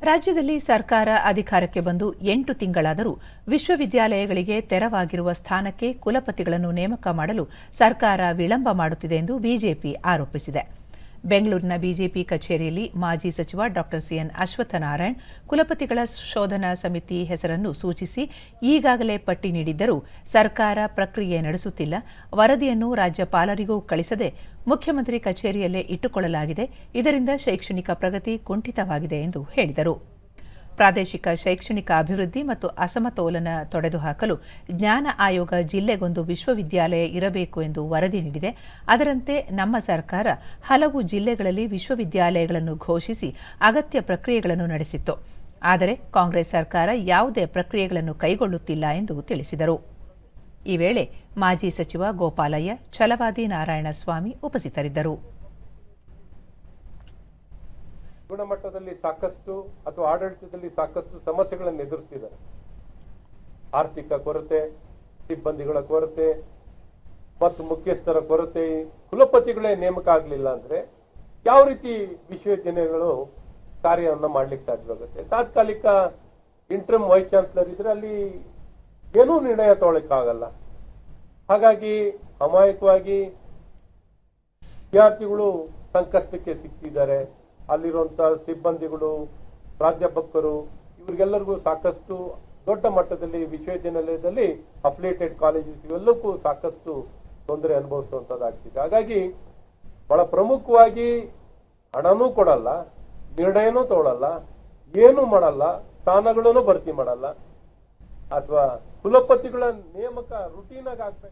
ರಾಜ್ಯದಲ್ಲಿ ಸರ್ಕಾರ ಅಧಿಕಾರಕ್ಕೆ ಬಂದು 8 ತಿಂಗಳಾದರೂ ವಿಶ್ವವಿದ್ಯಾಲಯಗಳಿಗೆ ತೆರವಾಗಿರುವ ಸ್ಥಾನಕ್ಕೆ ಕುಲಪತಿಗಳನ್ನು ನೇಮಕ ಮಾಡಲು ಸರ್ಕಾರ ವಿಳಂಬ ಮಾಡುತ್ತಿದೆ ಎಂದು ಬಿಜೆಪಿ ಆರೋಪಿಸಿದೆ. ಬೆಂಗಳೂರಿನ ಬಿಜೆಪಿ ಕಚೇರಿಯಲ್ಲಿ ಮಾಜಿ ಸಚಿವ ಡಾ ಸಿಎನ್ ಅಶ್ವತ್ಥನಾರಾಯಣ್ ಕುಲಪತಿಗಳ ಶೋಧನಾ ಸಮಿತಿ ಹೆಸರನ್ನು ಸೂಚಿಸಿ ಈಗಾಗಲೇ ಪಟ್ಟಿ ನೀಡಿದ್ದರೂ ಸರ್ಕಾರ ಪ್ರಕ್ರಿಯೆ ನಡೆಸುತ್ತಿಲ್ಲ, ವರದಿಯನ್ನು ರಾಜ್ಯಪಾಲರಿಗೂ ಕಳಿಸದೆ ಮುಖ್ಯಮಂತ್ರಿ ಕಚೇರಿಯಲ್ಲೇ ಇಟ್ಟುಕೊಳ್ಳಲಾಗಿದೆ, ಇದರಿಂದ ಶೈಕ್ಷಣಿಕ ಪ್ರಗತಿ ಕುಂಠಿತವಾಗಿದೆ ಎಂದು ಹೇಳಿದರು. ಪ್ರಾದೇಶಿಕ ಶೈಕ್ಷಣಿಕ ಅಭಿವೃದ್ಧಿ ಮತ್ತು ಅಸಮತೋಲನ ತೊಡೆದುಹಾಕಲು ಜ್ಞಾನ ಆಯೋಗ ಜಿಲ್ಲೆಗೊಂದು ವಿಶ್ವವಿದ್ಯಾಲಯ ಇರಬೇಕು ಎಂದು ವರದಿ ನೀಡಿದೆ. ಅದರಂತೆ ನಮ್ಮ ಸರ್ಕಾರ ಹಲವು ಜಿಲ್ಲೆಗಳಲ್ಲಿ ವಿಶ್ವವಿದ್ಯಾಲಯಗಳನ್ನು ಘೋಷಿಸಿ ಅಗತ್ಯ ಪ್ರಕ್ರಿಯೆಗಳನ್ನು ನಡೆಸಿತ್ತು. ಆದರೆ ಕಾಂಗ್ರೆಸ್ ಸರ್ಕಾರ ಯಾವುದೇ ಪ್ರಕ್ರಿಯೆಗಳನ್ನು ಕೈಗೊಳ್ಳುತ್ತಿಲ್ಲ ಎಂದು ತಿಳಿಸಿದರು. ಈ ವೇಳೆ ಮಾಜಿ ಸಚಿವ ಗೋಪಾಲಯ್ಯ, ಛಲವಾದಿ ನಾರಾಯಣಸ್ವಾಮಿ ಉಪಸ್ಥಿತರಿದ್ದರು. ಗುಣಮಟ್ಟದಲ್ಲಿ ಸಾಕಷ್ಟು ಅಥವಾ ಆಡಳಿತದಲ್ಲಿ ಸಾಕಷ್ಟು ಸಮಸ್ಯೆಗಳನ್ನು ಎದುರಿಸ್ತಿದ್ದಾರೆ. ಆರ್ಥಿಕ ಕೊರತೆ, ಸಿಬ್ಬಂದಿಗಳ ಕೊರತೆ ಮತ್ತು ಮುಖ್ಯಸ್ಥರ ಕೊರತೆ, ಕುಲಪತಿಗಳೇ ನೇಮಕ ಆಗಲಿಲ್ಲ ಅಂದ್ರೆ ಯಾವ ರೀತಿ ವಿಶ್ವವಿದ್ಯಾಲಯಗಳು ಕಾರ್ಯವನ್ನು ಮಾಡ್ಲಿಕ್ಕೆ ಸಾಧ್ಯವಾಗುತ್ತೆ? ತಾತ್ಕಾಲಿಕ ಇಂಟ್ರಮ್ ವೈಸ್ ಚಾನ್ಸಲರ್ ಇದ್ರೆ ಅಲ್ಲಿ ಏನೂ ನಿರ್ಣಯ ತಗೊಳ್ಳಕ್ಕಾಗಲ್ಲ. ಹಾಗಾಗಿ ಅಮಾಯಕವಾಗಿ ವಿದ್ಯಾರ್ಥಿಗಳು ಸಂಕಷ್ಟಕ್ಕೆ ಸಿಕ್ಕಿದ್ದಾರೆ. ಅಲ್ಲಿರುವಂತಹ ಸಿಬ್ಬಂದಿಗಳು, ಪ್ರಾಧ್ಯಾಪಕರು ಇವರಿಗೆಲ್ಲರಿಗೂ ಸಾಕಷ್ಟು ದೊಡ್ಡ ಮಟ್ಟದಲ್ಲಿ ವಿಶ್ವವಿದ್ಯಾನಿಲಯದಲ್ಲಿ ಅಫಿಲಿಯೇಟೆಡ್ ಕಾಲೇಜಸ್ ಇವೆಲ್ಲಕ್ಕೂ ಸಾಕಷ್ಟು ತೊಂದರೆ ಅನುಭವಿಸುವಂತದ್ದಾಗ್ತಿದೆ. ಹಾಗಾಗಿ ಬಹಳ ಪ್ರಮುಖವಾಗಿ ಹಣನೂ ಕೊಡಲ್ಲ, ನಿರ್ಣಯನೂ ತಗೊಳ್ಳಲ್ಲ, ಏನೂ ಮಾಡಲ್ಲ, ಸ್ಥಾನಗಳನ್ನು ಭರ್ತಿ ಮಾಡಲ್ಲ, ಅಥವಾ ಕುಲಪತಿಗಳ ನೇಮಕ ರುಟೀನ್ ಆಗಿ ಆಗ್ಬೇಕು.